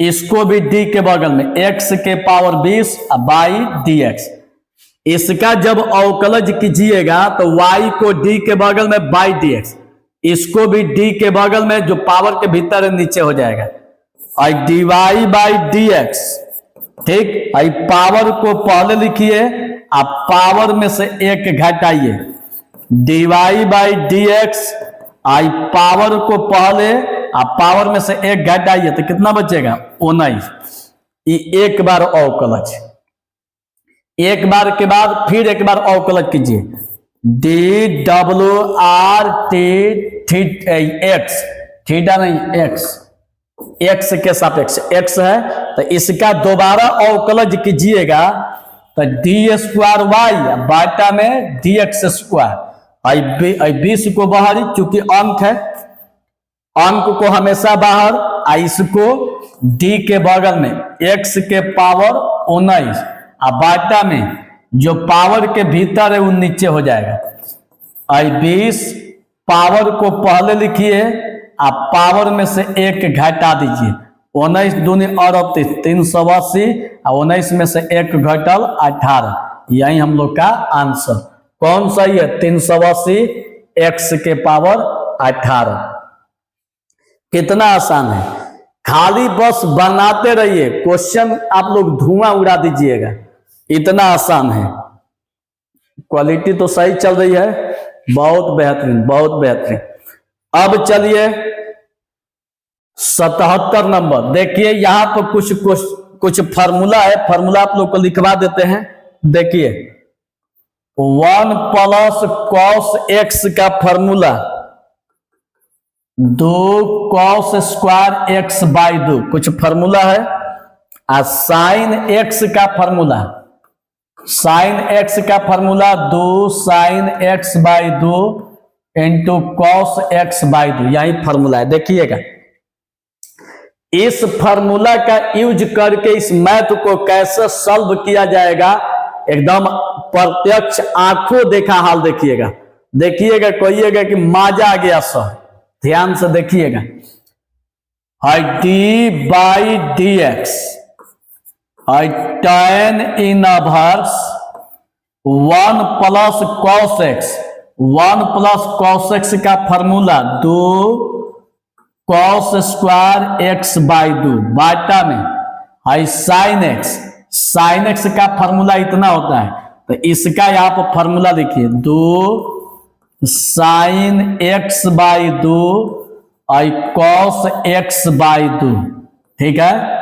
इसको भी d के बगल में x के पावर 20 बाई dx। इसका जब अवकलज कीजिएगा तो y को d के बगल में बाई dx, इसको भी d के बगल में जो पावर के भीतर है नीचे हो जाएगा, और dy बाई dx। ठीक, आई पावर को पहले लिखिए, आप पावर में से एक घटाइए, dy by dx, I power को पहले आप पावर में से एक घटाइए तो कितना बचेगा 19। ये एक बार अवकलज, एक बार के बाद फिर एक बार अवकलज कीजिए, DWRT x, थीटा नहीं x के सापेक्ष x है, तो इसका दोबारा अवकलज कीजिएगा तो d² y बाटा में dx²। आई 20 को बाहर, चूंकि अंक है, अंक को हमेशा बाहर, इसको d के बगल में x के पावर 19, बाटा में जो पावर के भीतर है वो नीचे हो जाएगा। आई 20 पावर को पहले लिखिए, आप पावर में से एक घटा दीजिए, 19 दूनी और 380, 19 में से एक घटल 18। यही हम लोग का आंसर कौन सा है, 380 x के पावर 18। कितना आसान है, खाली बस बनाते रहिए, क्वेश्चन आप लोग धुआं उड़ा दीजिएगा, इतना आसान है। क्वालिटी तो सही चल रही है, बहुत बेहतरीन, बहुत बेहतरीन। अब चलिए 77 नंबर देखिए, यहां पर कुछ फार्मूला है, फार्मूला आप लोग को लिखवा देते हैं। देखिए 1 + cos x का फार्मूला 2 cos² x/2 कुछ फार्मूला है, और sin x का फार्मूला साइन एक्स का formula 2 sine X by 2 into cos X by 2, यही फॉर्मूला है। देखिएगा, इस फॉर्मूला का यूज करके इस मैथ को कैसे सॉल्व किया जाएगा, एकदम प्रत्यक्ष आंखों देखा हाल देखिएगा। देखिएगा, कहिएगा कि मजा आ गया सर। ध्यान से देखिएगा, D by D X tan inverse 1 plus cos X, 1 plus cos X का formula 2 cos square X by 2 बाटा में है साइन एक्स। साइन एक्स का फॉर्मूला इतना होता है, तो इसका यहाँ पर फॉर्मूला देखिए 2 साइन एक्स बाई 2 और कॉस एक्स बाई 2। ठीक है,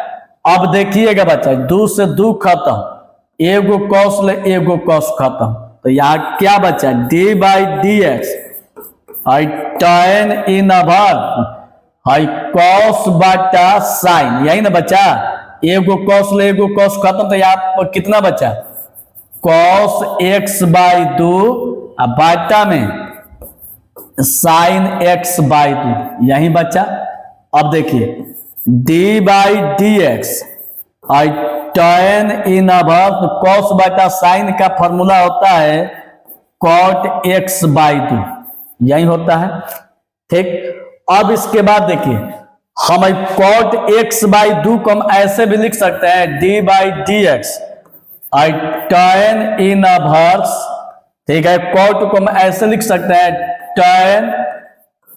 अब देखिएगा बच्चा, 2 से 2 खत्म, एगो कॉस ले एगो कॉस खत्म, तो यहाँ क्या बचा D by D X tan inverse cos बाटा साइन, यही ना बचा, एगो कॉस ले एगो कॉस खत्म, तो यहाँ पर कितना बचा कॉस एक्स बाई 2 और बाटा में साइन एक्स बाई 2, यही बचा। अब देखिए D by D X tan inverse cos बाटा साइन का फॉर्मूला होता है कॉट एक्स बाई 2, यही होता है। ठीक, अब इसके बाद देखिए, हम कॉट एक्स बाई 2 को हम ऐसे भी लिख सकते हैं D by D X tan inverse, ठीक है, कॉट को हम ऐसे लिख सकते हैं tan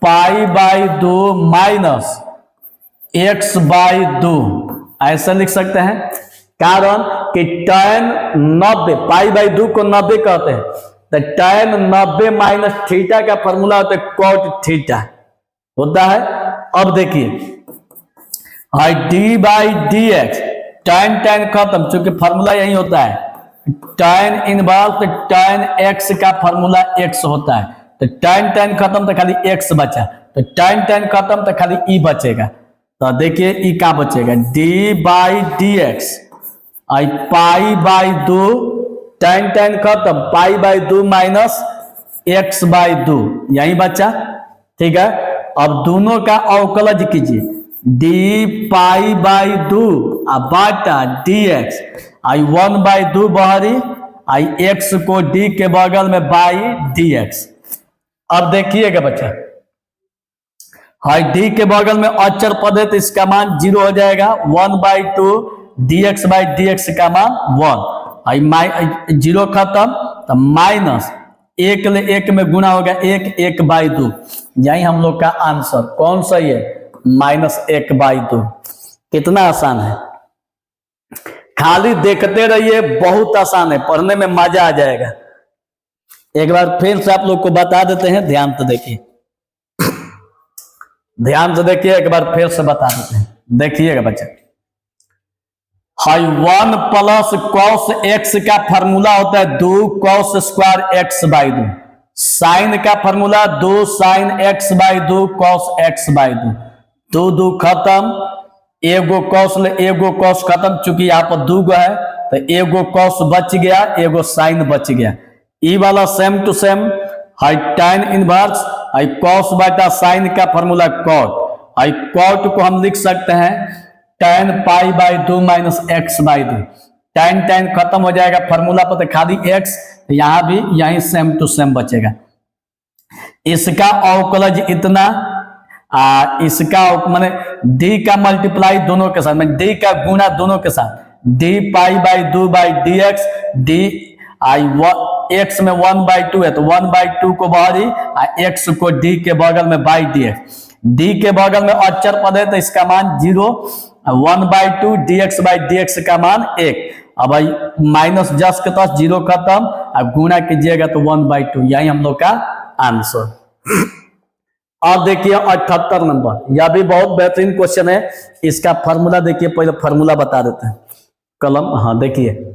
pi by 2 minus x by 2, ऐसा लिख सकते हैं। कारण कि tan 90 पाई बाई 2 को 90 कहते हैं, तो tan 90 माइनस थीटा का फॉर्मूला होता है कॉट थीटा होता है। अब देखिए D by D X tan खत्म, चूंकि फॉर्मूला यही होता है tan इनवर्स, tan एक्स का फॉर्मूला एक्स होता है, तो tan खत्म तो खाली एक्स बचा, तो tan खत्म तो खाली ई बचेगा। तो देखिए ई का बचेगा D by D x pi by 2 tan खत्म, पाई बाई 2 माइनस एक्स बाई 2, यही बचा। ठीक है, अब दोनों का अवकलज कीजिए, D pi by 2 Bata D x 1 by 2 बहरी एक्स को डी के बगल में बाई डी एक्स। अब देखिएगा बच्चा, डी के बगल में अचर पद है तो इसका मान 0 हो जाएगा, 1 by 2 D x by D x का मान 1, 0 खत्म, तो माइनस 1 ले 1 में गुना होगा 1 बाई 2, यही हम लोग का आंसर कौन सही है -1 बाई 2। कितना आसान है, खाली देखते रहिए, बहुत आसान है, पढ़ने में मजा आ जाएगा। एक बार फिर से आप लोग को बता देते हैं, ध्यान से देखिए, ध्यान से देखिए, एक बार फिर से बता देते हैं। देखिएगा बच्चे, 1 प्लस कॉस एक्स का फॉर्मूला होता है 2 cos square X by 2, sine का formula 2 sine X by 2 cos X by 2, 2 खत्म, एगो कॉस ले एगो कॉस खत्म, चूंकि यहाँ पर 2 गो है तो एगो कॉस बच गया, एगो साइन बच गया। ई वाला सेम टू सेम है tan इनवर्स कॉस बाटा साइन का फॉर्मूला कॉट, कॉट को हम लिख सकते हैं tan pi by 2 minus x by 2, tan खत्म हो जाएगा फॉर्मूला पर, तो खाली x, यहां भी यही सेम टू सेम बचेगा। इसका अवकलज इतना, इसका माने d का मल्टीप्लाई दोनों के साथ, मैं d का गुणा दोनों के साथ, d pi by 2 by D x, D x में 1 बाई 2 है तो 1 बाई 2 को बाहरी, एक्स को d के बगल में बाई डी एक्स, d के बगल में अचर पद है तो इसका मान 0, 1 by 2 D x by D x का मान 1। अब भाई माइनस जस के पास 0 खत्म, अब गुणा कीजिएगा तो 1 बाई 2, यही हम लोग का आंसर। अब देखिए 78 नंबर, यह भी बहुत बेहतरीन क्वेश्चन है। इसका फॉर्मूला देखिए, पहले फॉर्मूला बता देते हैं, कलम, हाँ देखिए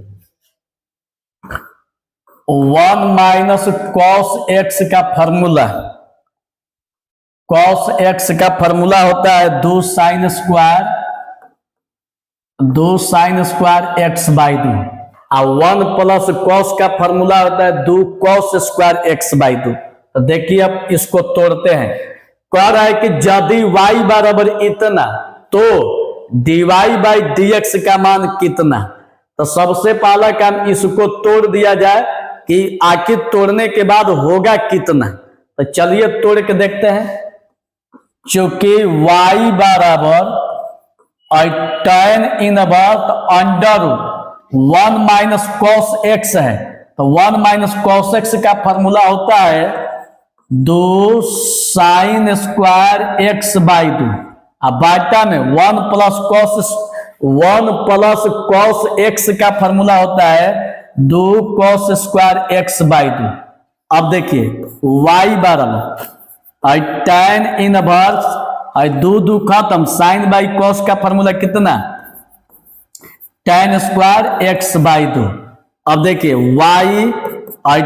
1 माइनस कॉस एक्स का फॉर्मूला, कॉस एक्स का फॉर्मूला होता है 2 साइन स्क्वायर एक्स बाई 2, और 1 प्लस कॉस का फॉर्मूला होता है 2 कॉस स्क्वायर एक्स बाई 2। तो देखिए अब इसको तोड़ते हैं। कह रहा है कि यदि y बराबर इतना तो dy बाई dx का मान कितना। तो सबसे पहला काम इसको तोड़ दिया जाए कि आखिर तोड़ने के बाद होगा कितना। तो चलिए तोड़ के देखते हैं। चूंकि y बराबर tan inverse under 1 minus cos x है, तो 1 माइनस कॉस एक्स का फॉर्मूला होता है 2 साइन स्क्वायर एक्स बाई 2। अब बाटा में 1 प्लस कॉस एक्स का फॉर्मूला होता है 2 कॉस स्क्वायर एक्स बाई 2। अब देखिए y बराबर tan इनवर्स 2 खत्म, साइन बाई कॉस का फॉर्मूला कितना tan स्क्वायर एक्स बाई 2। अब देखिए y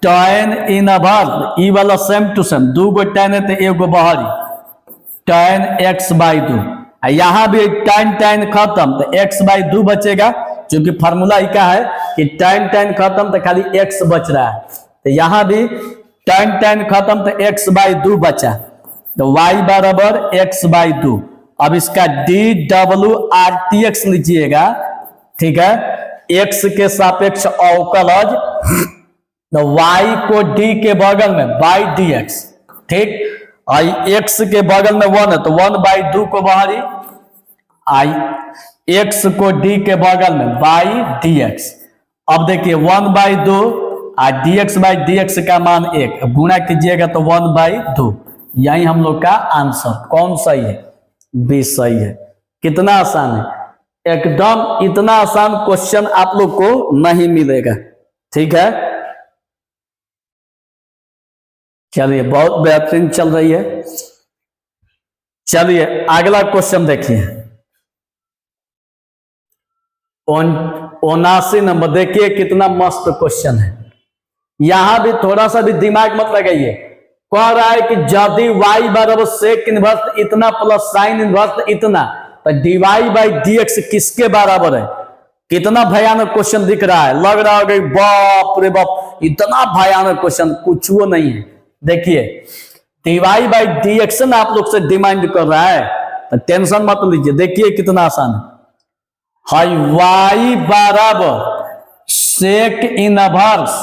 tan इनवर्स ई वाला सेम टू सेम, 2 गो tan है तो 1 गो बाहरी tan एक्स बाई 2। यहां भी tan खत्म तो x बाई 2 बचेगा, क्योंकि फॉर्मूला ही का है कि tan खत्म तो खाली x बच रहा है। तो यहां भी tan खत्म तो x बाई 2 बचा, तो y बराबर x बाई 2। अब इसका dwRTX लीजिएगा, ठीक है, x के सापेक्ष अवकलज, तो y को d के बगल में बाई dx, ठीक, x के बगल में 1 है तो 1 बाई 2 को बाहरी, x को d के बगल में बाई dx। अब देखिए 1 बाई 2 और dx बाई dx का मान 1, गुणा कीजिएगा तो 1 बाई 2। यही हम लोग का आंसर कौन सही है, बी सही है। कितना आसान है, एकदम इतना आसान क्वेश्चन आप लोग को नहीं मिलेगा, ठीक है। चलिए बहुत बेहतरीन चल रही है। चलिए अगला क्वेश्चन देखिए 79 नंबर। देखिए कितना मस्त क्वेश्चन है। यहां भी थोड़ा सा भी दिमाग मत लगाइए। कह रहा है कि यदि y बराबर सेक इनवर्स इतना प्लस साइन इनवर्स इतना, तो dy बाई dx किसके बराबर है। कितना भयानक क्वेश्चन दिख रहा है, लग रहा है बाप रे बाप इतना भयानक क्वेश्चन, कुछ वो नहीं है। देखिए dy बाई dx ना आप लोग से डिमांड कर रहा है, तो टेंशन मत लीजिए। देखिए कितना आसान है। y बराबर sec inverse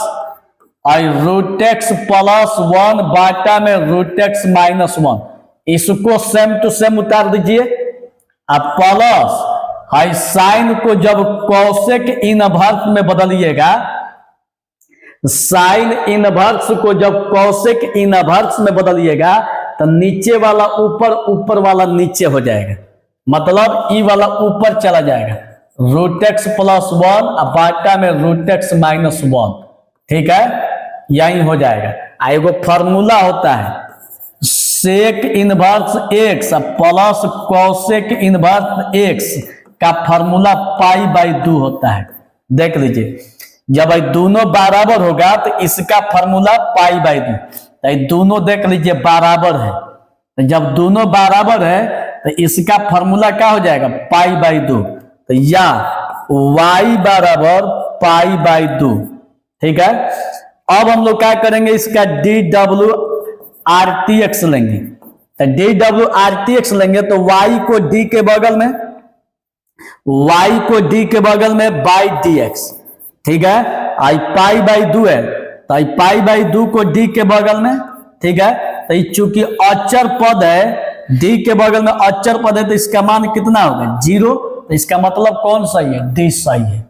root X plus 1 बाटा में रूट एक्स माइनस 1, इसको सेम टू सेम उतार दीजिए। अब प्लस साइन को जब कॉसेक इनवर्स में बदलिएगा, साइन इनवर्स को जब कॉसेक इनवर्स में बदलिएगा तो नीचे वाला ऊपर, ऊपर वाला नीचे हो जाएगा, मतलब ई वाला ऊपर चला जाएगा, रूट एक्स प्लस 1 और बाटा में रूट एक्स माइनस 1, ठीक है, यही हो जाएगा। एगो फॉर्मूला होता है sec inverse X plus cosec inverse X का फॉर्मूला पाई बाई 2 होता है। देख लीजिए जब ये दोनों बराबर होगा तो इसका फॉर्मूला पाई बाई 2, तो दोनों देख लीजिए बराबर है, तो जब दोनों बराबर है तो इसका फॉर्मूला क्या हो जाएगा पाई बाई 2। तो या y बराबर पाई बाई 2, ठीक है। अब हम लोग क्या करेंगे, इसका dwRTX लेंगे। तो dwRTX लेंगे तो y को d के बगल में, y को d के बगल में बाई dx, ठीक है। आई पाई बाई 2 है तो आई पाई बाई 2 को d के बगल में, ठीक है। तो चूंकि अचर पद है, d के बगल में अचर पद है तो इसका मान कितना होगा 0, तो इसका मतलब कौन सही है, d सही है।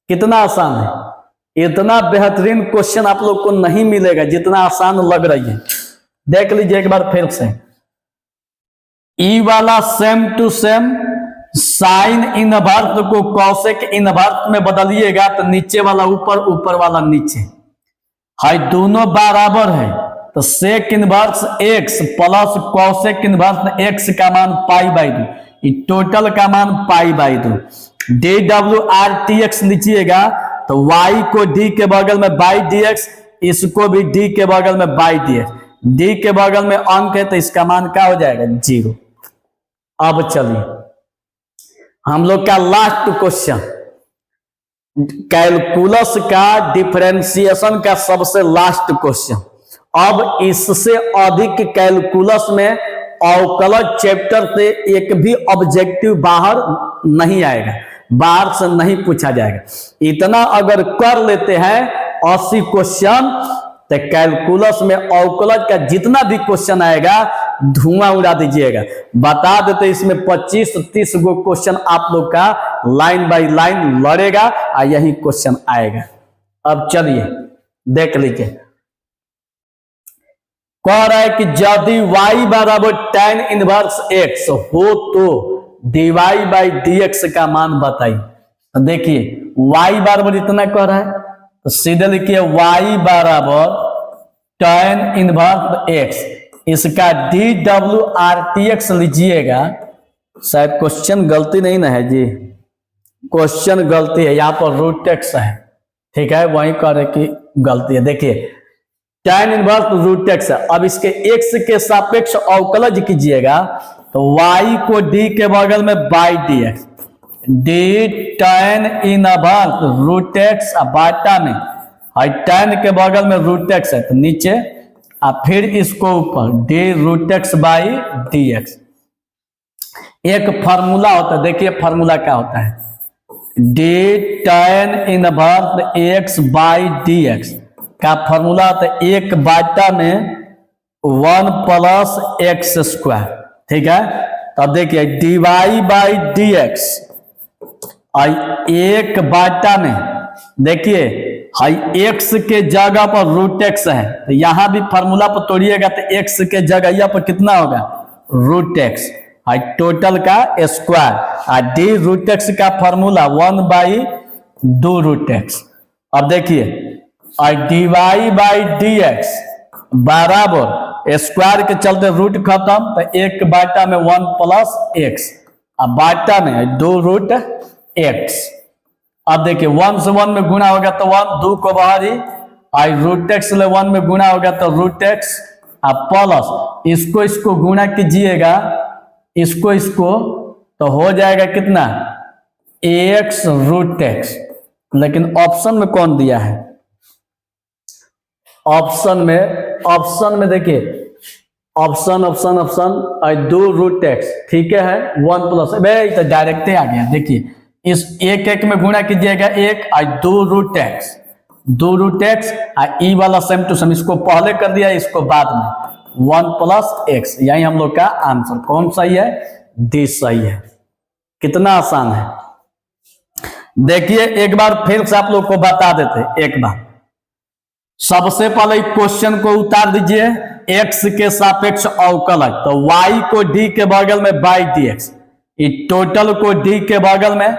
कितना आसान है, इतना बेहतरीन क्वेश्चन आप लोग को नहीं मिलेगा जितना आसान लग रही है। देख लीजिए एक बार फिर से, ई वाला same to same, sine inverse को कॉसेक इनवर्स में बदलिएगा तो नीचे वाला ऊपर, ऊपर वाला नीचे, हाई दोनों बराबर है तो sec inverse X plus cosec inverse X का मान पाई बाई 2, टोटल का मान पाई बाई 2। dwRTX लीजिएगा तो y को d के बगल में बाई dx, इसको भी d के बगल में बाई dx, d के बगल में अंक है तो इसका मान क्या हो जाएगा 0। अब चलिए हम लोग का लास्ट क्वेश्चन, कैलकुलस का डिफरेंशिएशन का सबसे लास्ट क्वेश्चन। अब इससे अधिक कैलकुलस में अवकलज चैप्टर से एक भी ऑब्जेक्टिव बाहर नहीं आएगा, बाहर से नहीं पूछा जाएगा। इतना अगर कर लेते हैं 80 क्वेश्चन, तो कैलकुलस में अवकलज का जितना भी क्वेश्चन आएगा धुआं उड़ा दीजिएगा। बता देते इसमें 25-30 गो क्वेश्चन आप लोग का लाइन बाय लाइन लड़ेगा और यही क्वेश्चन आएगा। अब चलिए देख लीजिए, कह रहा है कि यदि y बराबर tan इनवर्स x हो तो dy बाई dx का मान बताइए। तो देखिए y बराबर इतना कह रहा है, तो सीधे लिखिए y बराबर tan इनवर्स x, इसका dwrtx लीजिएगा। शायद क्वेश्चन गलती नहीं ना है जी, क्वेश्चन गलती है, यहाँ पर रूट एक्स है, ठीक है, वही कह रहे कि गलती है। देखिए tan इनवर्स रूट एक्स है। अब इसके x के सापेक्ष अवकलज कीजिएगा, तो y को d के बगल में by dx, d tan inverse root X बाटा में, और tan के बगल में रूट एक्स है तो नीचे, और फिर इसको ऊपर d root X by dx। एक फार्मूला होता है, देखिए फार्मूला क्या होता है, d tan इनवर्स x बाई dx का फार्मूला होता है 1 बाटा में 1 प्लस एक्स स्क्वायर, ठीक है। तब देखिए dy बाई dx और 1 बाटा में, देखिए x के जगह पर रूट एक्स है, तो यहां भी फार्मूला पर तोड़िएगा तो x के जगह यहाँ पर कितना होगा रूट एक्स, और टोटल का स्क्वायर, और d रूट एक्स का फार्मूला 1 बाई 2 रूट एक्स। अब देखिए और dy बाई dx बराबर स्क्वायर के चलते रूट खत्म, तो 1 बाटा में 1 प्लस एक्स, अब बाटा में 2 रूट एक्स। अब देखिए 1 से 1 में गुणा होगा तो 1, 2 को बाहर ही, और रूट एक्स ले 1 में गुणा होगा तो रूट एक्स, अब प्लस इसको गुणा कीजिएगा, इसको तो हो जाएगा कितना एक्स रूट एक्स। लेकिन ऑप्शन में कौन दिया है, ऑप्शन में देखिए ऑप्शन और 2 रूट एक्स, ठीक है 1 प्लस, तो डायरेक्ट आ गया। देखिए इस 1 में गुणा कीजिएगा 1 और 2 रूट एक्स और ई वाला सेम टू सेम, इसको पहले कर दिया इसको बाद में 1 प्लस एक्स। यही हम लोग का आंसर कौन सही है, डी सही है। कितना आसान है, देखिए एक बार फिर से आप लोग को बता देते। एक बार सबसे पहले क्वेश्चन को उतार दीजिए, x के सापेक्ष अवकलज, तो y को d के बगल में बाई dx, टोटल को d के बगल में,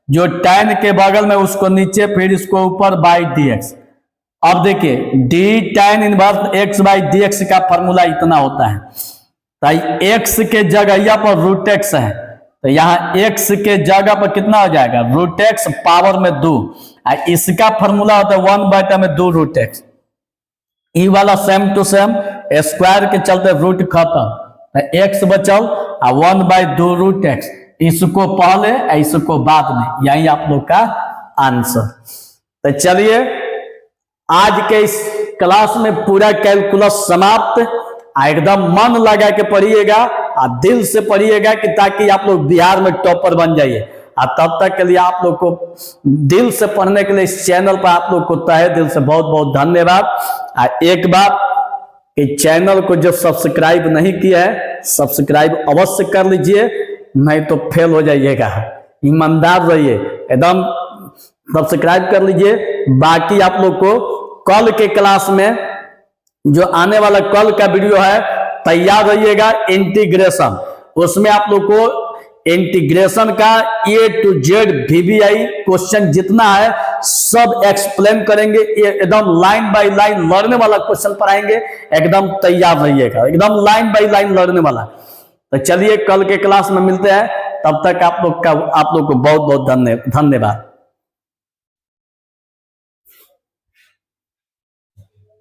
जो tan के बगल में उसको नीचे, फिर इसको ऊपर बाई dx। अब देखिए d tan इनवर्स x बाई dx का फॉर्मूला इतना होता है, तो x के जगह यहाँ पर रूट एक्स है, तो यहाँ x के जगह पर कितना हो जाएगा रूट एक्स पावर में 2, इसका फॉर्मूला होता है 1 बाटा में 2 रूट एक्स। ई वाला सेम टू सेम, स्क्वायर के चलते रूट खत्म, तो एक्स बचल और 1 बाई 2 रूट एक्स, इसको पहले इसको बाद में, यही आप लोग का आंसर। तो चलिए आज के इस क्लास में पूरा कैलकुलस समाप्त। एकदम मन लगा के पढ़िएगा और दिल से पढ़िएगा कि ताकि आप लोग बिहार में टॉपर बन जाइए। और तब तक के लिए आप लोग को दिल से पढ़ने के लिए इस चैनल पर आप लोग को तहे दिल से बहुत बहुत धन्यवाद। और एक बात कि चैनल को जो सब्सक्राइब नहीं किया है सब्सक्राइब अवश्य कर लीजिए, नहीं तो फेल हो जाइएगा। ईमानदार रहिए, एकदम सब्सक्राइब कर लीजिए। बाकी आप लोग को कल के क्लास में जो आने वाला कल का वीडियो है तैयार रहिएगा, इंटीग्रेशन, उसमें आप लोग को इंटीग्रेशन का A to Z VBI question जितना है सब एक्सप्लेन करेंगे, एकदम लाइन बाय लाइन लड़ने वाला क्वेश्चन पढ़ाएंगे। एकदम तैयार रहिएगा, एकदम लाइन बाय लाइन लड़ने वाला। तो चलिए कल के क्लास में मिलते हैं, तब तक आप लोग को बहुत बहुत धन्यवाद।